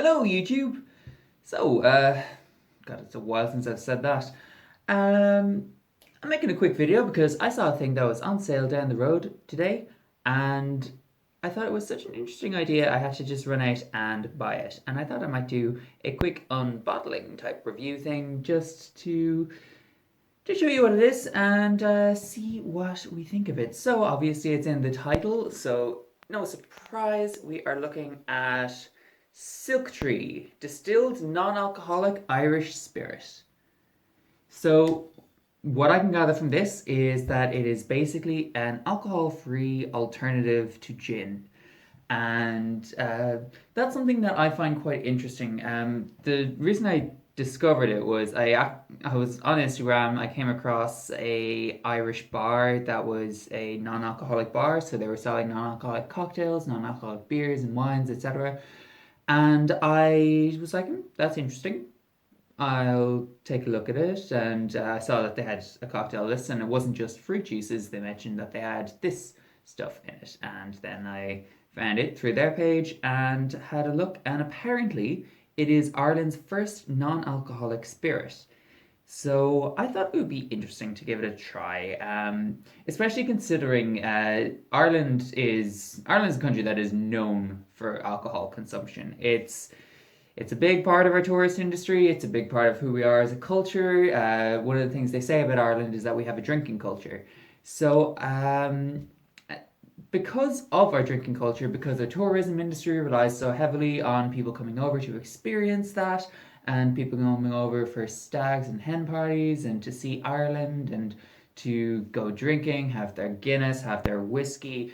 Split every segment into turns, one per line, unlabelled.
Hello, YouTube. So, God, it's a while since I've said that. I'm making a quick video because I saw a thing that was on sale down the road today, and I thought it was such an interesting idea. I had to just run out and buy it, and I thought I might do a quick unbottling type review thing just to show you what it is and see what we think of it. So, obviously, it's in the title, so no surprise, we are looking at Silk Tree, distilled non-alcoholic Irish spirit. So, what I can gather from this is that it is basically an alcohol-free alternative to gin, and that's something that I find quite interesting. The reason I discovered it was I was on Instagram. I came across a Irish bar that was a non-alcoholic bar, so they were selling non-alcoholic cocktails, non-alcoholic beers and wines, etc. And I was like, that's interesting. I'll take a look at it. And I saw that they had a cocktail list, and it wasn't just fruit juices. They mentioned that they had this stuff in it. And then I found it through their page and had a look. And apparently, it is Ireland's first non alcoholic spirit. So I thought it would be interesting to give it a try, especially considering Ireland's a country that is known for alcohol consumption. It's a big part of our tourist industry. It's a big part of who we are as a culture. One of the things they say about Ireland is that we have a drinking culture. So, because of our drinking culture, because our tourism industry relies so heavily on people coming over to experience that, and people coming over for stags and hen parties, and to see Ireland, and to go drinking, have their Guinness, have their whiskey,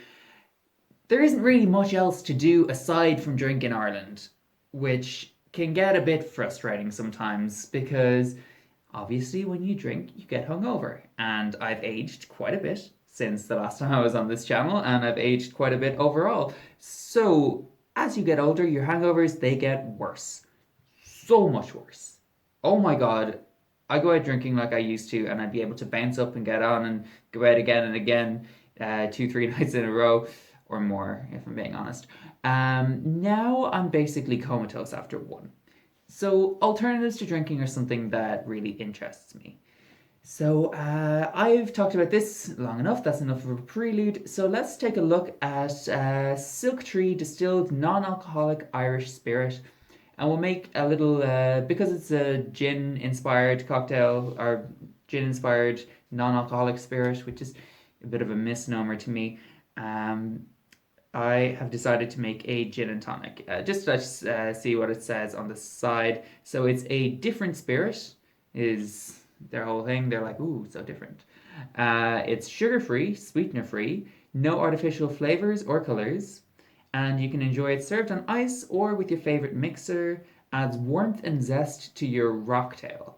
there isn't really much else to do aside from drink in Ireland, which can get a bit frustrating sometimes because obviously when you drink, you get hungover. And I've aged quite a bit since the last time I was on this channel, and I've aged quite a bit overall. So as you get older, your hangovers, they get worse. So much worse. Oh my god, I go out drinking like I used to, and I'd be able to bounce up and get on and go out again and again, 2, 3 nights in a row, or more, if I'm being honest. Now I'm basically comatose after one. So alternatives to drinking are something that really interests me. So I've talked about this long enough. That's enough of a prelude. So let's take a look at Silk Tree distilled non-alcoholic Irish spirit, and we'll make a little because it's a gin-inspired cocktail or gin-inspired non-alcoholic spirit, which is a bit of a misnomer to me. I have decided to make a gin and tonic. Just let's see what it says on the side. So it's a different spirit, is their whole thing. They're like, ooh, so different. It's sugar-free, sweetener-free, no artificial flavors or colors, and you can enjoy it served on ice or with your favorite mixer. Adds warmth and zest to your rocktail.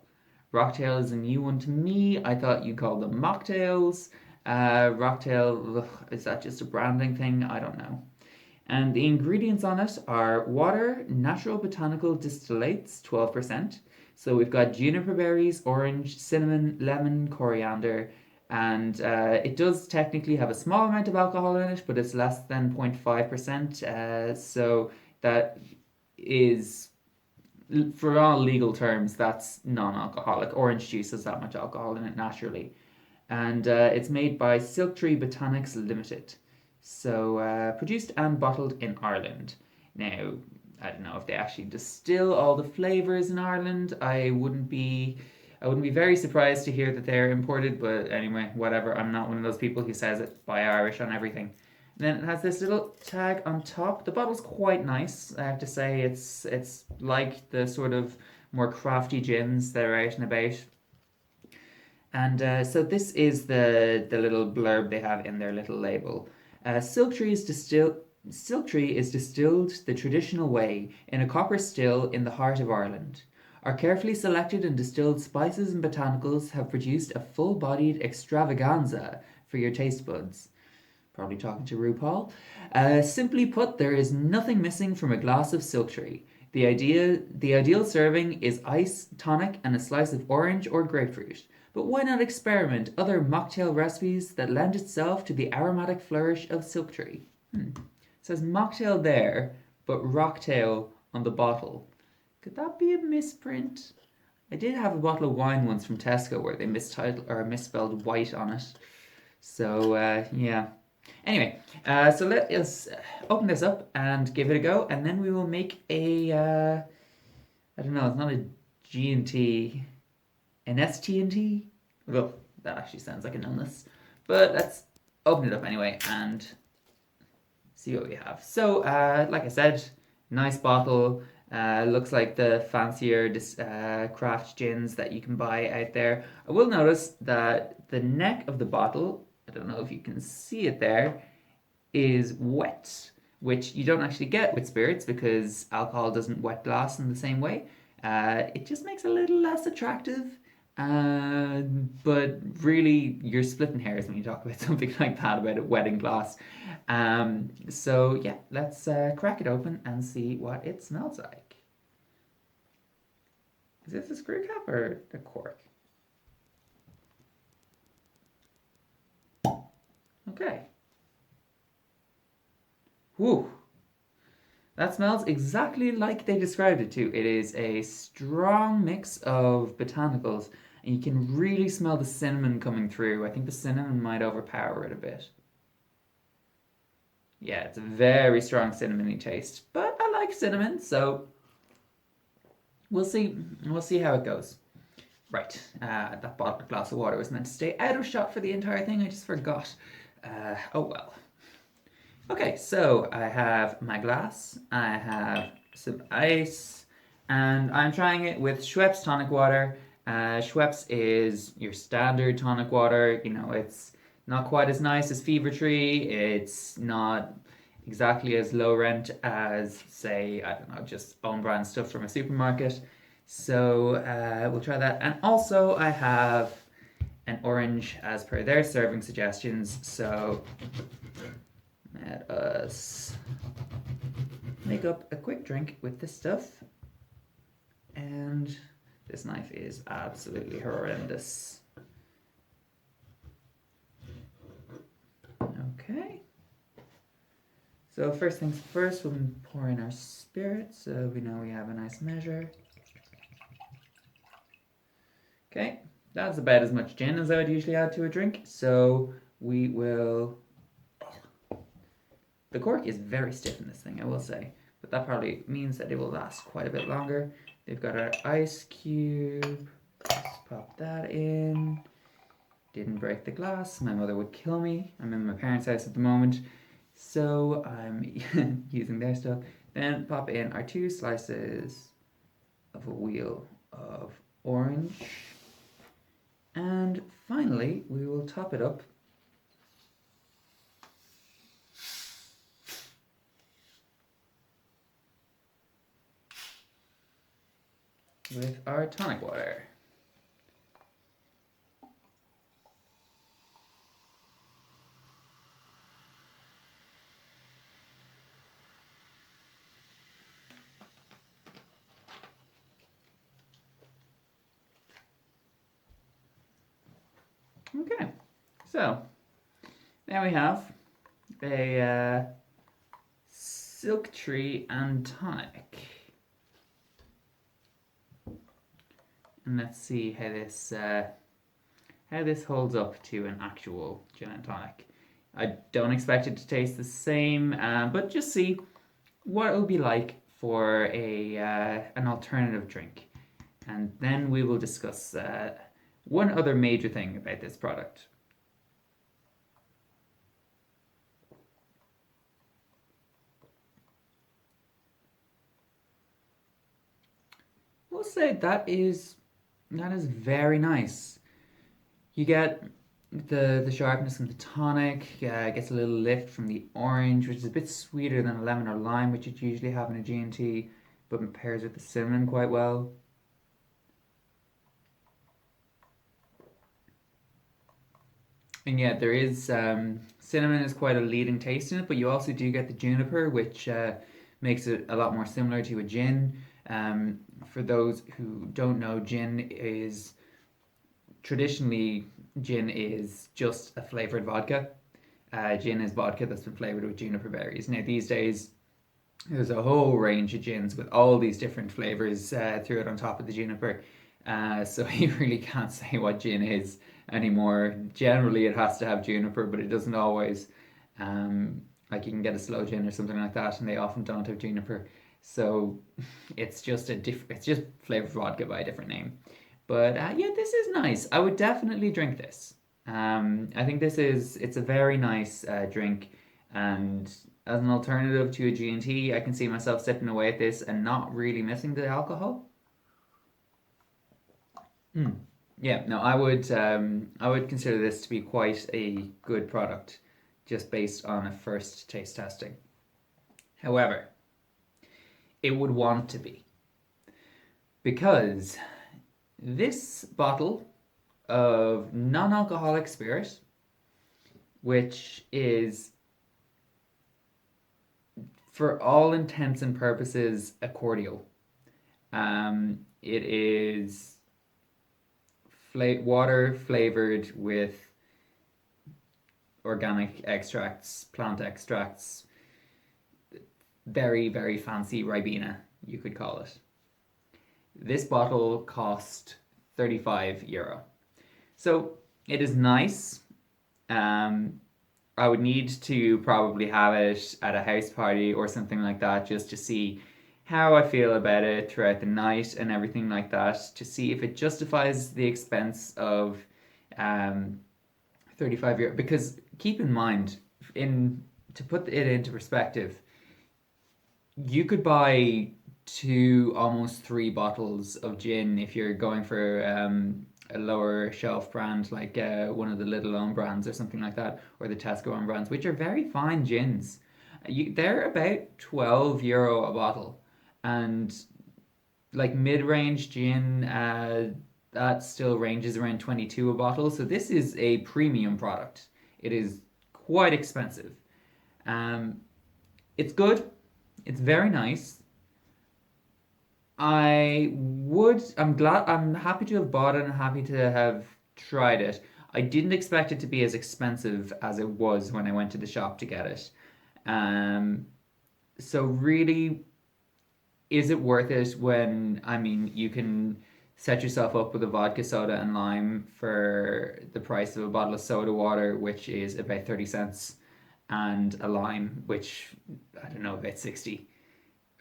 Rocktail is a new one to me. I thought you called them mocktails. Rocktail, ugh, is that just a branding thing? I don't know. And the ingredients on it are water, natural botanical distillates, 12%. So we've got juniper berries, orange, cinnamon, lemon, coriander, and it does technically have a small amount of alcohol in it, but it's less than 0.5%. So that is, for all legal terms, that's non-alcoholic. Orange juice has that much alcohol in it naturally, and it's made by Silk Tree Botanics Limited. So produced and bottled in Ireland. Now, I don't know if they actually distill all the flavors in Ireland. I wouldn't be very surprised to hear that they're imported, but anyway, whatever. I'm not one of those people who says it buy Irish on everything. And then it has this little tag on top. The bottle's quite nice, I have to say. It's like the sort of more crafty gins that are out and about. And so this is the little blurb they have in their little label. Silk Tree is distilled the traditional way in a copper still in the heart of Ireland. Our carefully selected and distilled spices and botanicals have produced a full-bodied extravaganza for your taste buds. Probably talking to RuPaul. Simply put, there is nothing missing from a glass of Silk Tree. The ideal serving is ice, tonic, and a slice of orange or grapefruit. But why not experiment other mocktail recipes that lend itself to the aromatic flourish of Silk Tree? It says mocktail there, but rocktail on the bottle. Could that be a misprint? I did have a bottle of wine once from Tesco where they mistitled or misspelled white on it. So yeah. Anyway, so let us open this up and give it a go, and then we will make a I don't know. It's not a G and T, an ST and T. Well, that actually sounds like an illness, but let's open it up anyway and see what we have. So, like I said, nice bottle. Looks like the fancier craft gins that you can buy out there. I will notice that the neck of the bottle, I don't know if you can see it there, is wet, which you don't actually get with spirits because alcohol doesn't wet glass in the same way. It just makes it a little less attractive. But really, you're splitting hairs when you talk about something like that, about it wetting glass. So yeah, let's crack it open and see what it smells like. Is this a screw cap or a cork? Okay. Whew. That smells exactly like they described it to. It is a strong mix of botanicals, and you can really smell the cinnamon coming through. I think the cinnamon might overpower it a bit. Yeah, it's a very strong cinnamony taste, but I like cinnamon, so we'll see. We'll see how it goes. Right, that bottle of glass of water was meant to stay out of shot for the entire thing. I just forgot. Oh well. Okay, so I have my glass, I have some ice, and I'm trying it with Schweppes tonic water. Schweppes is your standard tonic water. You know, it's not quite as nice as Fever Tree. It's not exactly as low rent as, say, I don't know, just own brand stuff from a supermarket. So we'll try that. And also, I have an orange as per their serving suggestions. So let us make up a quick drink with this stuff. And this knife is absolutely horrendous. Okay. So first things first, we'll pour in our spirit so we know we have a nice measure. Okay, that's about as much gin as I would usually add to a drink. So we will... The cork is very stiff in this thing, I will say. But that probably means that it will last quite a bit longer. They've got our ice cube. Let's pop that in. Didn't break the glass. My mother would kill me. I'm in my parents' house at the moment, so I'm using their stuff. Then pop in our 2 slices of a wheel of orange. And finally, we will top it up with our tonic water. Okay, so now we have a silk tree and tonic. And let's see how this holds up to an actual gin and tonic. I don't expect it to taste the same, but just see what it will be like for an alternative drink. And then we will discuss one other major thing about this product. We'll say that is very nice. You get the sharpness from the tonic, gets a little lift from the orange, which is a bit sweeter than a lemon or lime, which you'd usually have in a G&T, but pairs with the cinnamon quite well. And yeah, there is cinnamon is quite a leading taste in it, but you also do get the juniper, which makes it a lot more similar to a gin. For those who don't know, traditionally gin is just a flavored vodka. Gin is vodka that's been flavored with juniper berries. Now these days, There's a whole range of gins with all these different flavors through it on top of the juniper. So you really can't say what gin is anymore. Generally, it has to have juniper, but it doesn't always. Um, like you can get a slow gin or something like that, and they often don't have juniper. So it's just it's just flavored vodka by a different name. But yeah, this is nice. I would definitely drink this. I think it's a very nice drink, and as an alternative to a G&T, I can see myself sipping away at this and not really missing the alcohol. Mm. Yeah, no, I would consider this to be quite a good product, just based on a first taste testing. However, it would want to be because this bottle of non-alcoholic spirit, which is for all intents and purposes a cordial. It is water flavored with organic extracts, plant extracts, very, very fancy Ribena, you could call it. This bottle cost €35. So it is nice. Um, I would need to probably have it at a house party or something like that just to see how I feel about it throughout the night and everything like that to see if it justifies the expense of um, €35. Because keep in mind, in to put it into perspective, you could buy two, almost three bottles of gin if you're going for a lower shelf brand like one of the Little own brands or something like that, or the Tesco own brands, which are very fine gins. They're about €12 a bottle, and like mid-range gin, that still ranges around 22 a bottle. So this is a premium product. It is quite expensive. Um, it's good. It's very nice. I'm happy to have bought it and happy to have tried it. I didn't expect it to be as expensive as it was when I went to the shop to get it. Um, so really, is it worth it when, I mean, you can set yourself up with a vodka soda and lime for the price of a bottle of soda water, which is about 30 cents, and a lime, which I don't know, about 60.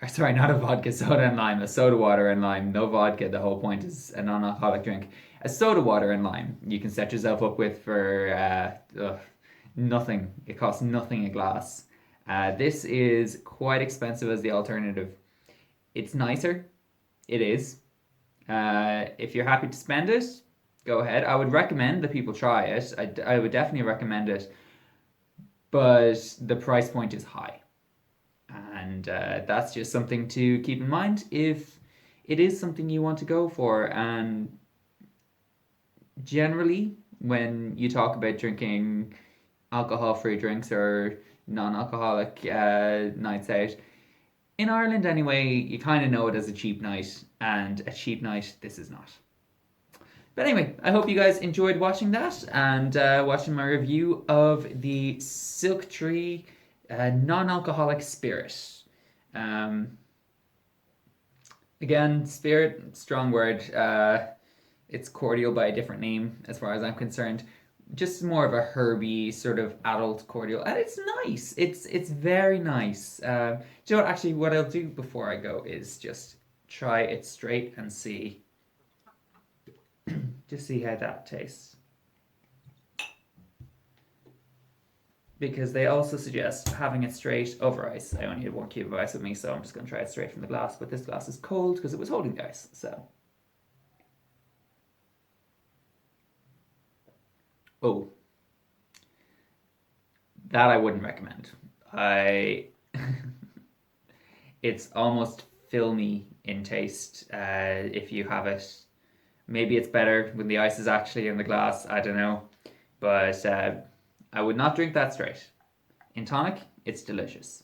Or sorry, not a vodka soda and lime, a soda water and lime. No vodka. The whole point is a non-alcoholic drink. A soda water and lime you can set yourself up with for nothing. It costs nothing a glass. This is quite expensive as the alternative. It's nicer. It is. If you're happy to spend it, go ahead. I would recommend that people try it. I would definitely recommend it, but the price point is high. And that's just something to keep in mind if it is something you want to go for. And generally, when you talk about drinking alcohol free drinks or non alcoholic nights out, in Ireland anyway, you kind of know it as a cheap night, and a cheap night this is not. But anyway, I hope you guys enjoyed watching that and watching my review of the Silk Tree non-alcoholic spirit. Um, Again, spirit, strong word. It's cordial by a different name, as far as I'm concerned. Just more of a herby sort of adult cordial, and it's nice. It's very nice. Do you know what? Actually, what I'll do before I go is just try it straight and see, just see how that tastes. Because they also suggest having it straight over ice. I only had 1 cube of ice with me, so I'm just going to try it straight from the glass. But this glass is cold because it was holding the ice. So, oh, that I wouldn't recommend. I, it's almost filmy in taste. If you have it, maybe it's better when the ice is actually in the glass. I don't know, but I would not drink that straight. In tonic, it's delicious.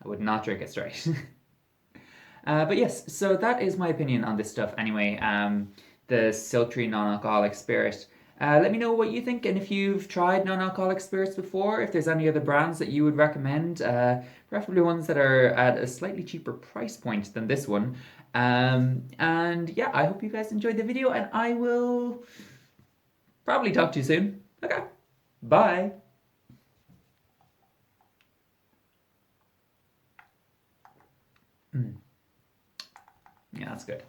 I would not drink it straight. But yes, so that is my opinion on this stuff anyway. The Silk Tree non-alcoholic spirit. Let me know what you think and if you've tried non-alcoholic spirits before, if there's any other brands that you would recommend, preferably ones that are at a slightly cheaper price point than this one. And yeah, I hope you guys enjoyed the video and I will probably talk to you soon. Okay, bye. Yeah, that's good.